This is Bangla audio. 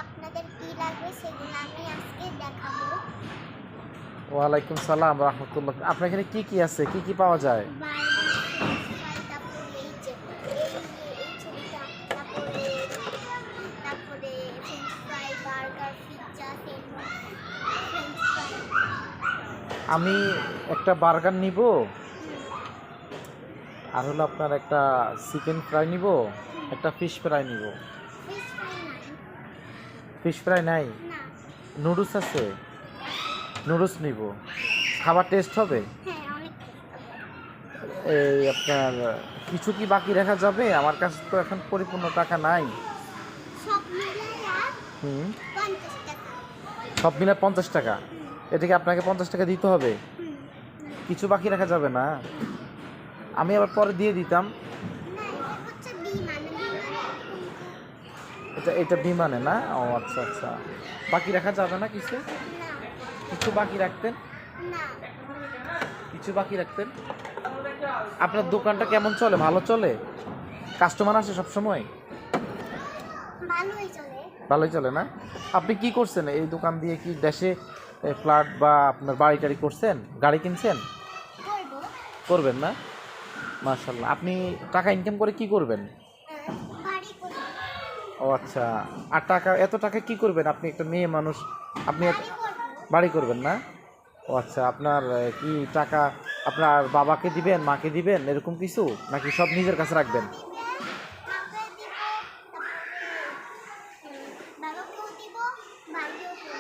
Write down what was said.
আপনাদের কি লাগবে সেগুলো আমি আজকে দেখাবো। ওয়ালাইকুম সালাম রাহমাতুল্লাহ। আপনার এখানে কি কি আছে, কি কি পাওয়া যায়? তারপরে এই যে এই ছবিটা, তারপরে French fry, burger, pizza, French fry. আমি একটা বার্গার নিব, আর হলো আপনার একটা চিকেন ফ্রাই নিব, একটা ফিশ ফ্রাই নিব। ফিশ ফ্রাই নাই? ফিশ ফ্রাই নাই? না। নুডলস আছে, নুডলস নিব। খাবার টেস্ট হবে? হ্যাঁ, অনেক। এই আপনার কিছু কি বাকি রাখা যাবে? আমার কাছে তো এখন পরিপূর্ণ টাকা নাই। সব মিলাইয়া হুম 50 টাকা। সব মিলে 50 টাকা? এটা কি আপনাকে 50 টাকা দিতে হবে? হুম। কিছু বাকি রাখা যাবে না? আমি আবার পরে দিয়ে দিতাম। না, এটা হচ্ছে এটা বিমানে না? ও আচ্ছা আচ্ছা। বাকি রাখা যাবে না কিছু? না। কিছু বাকি রাখতেন? না। কিছু বাকি রাখতেন? আপনার দোকানটা কেমন চলে? ভালো চলে? কাস্টমার আসে সব সময়? ভালোই চলে। ভালোই চলে না? আপনি কি করছেন এই দোকান দিয়ে? কি দেশে ফ্ল্যাট বা আপনার বাড়ি টাড়ি করছেন? গাড়ি কিনছেন? করব। করবেন না? মাশাআল্লাহ। আপনি টাকা ইনকাম করে কি করবেন? বাড়ি করব। ও আচ্ছা। আর টাকা, এত টাকা কি করবেন? আপনি একটা মেয়ে মানুষ, আপনি বাড়ি করব। বাড়ি করবেন না? ও আচ্ছা। আপনার কি টাকা আপনার বাবাকে দিবেন, মাকে দিবেন, এরকম কিছু, নাকি সব নিজের কাছে রাখবেন?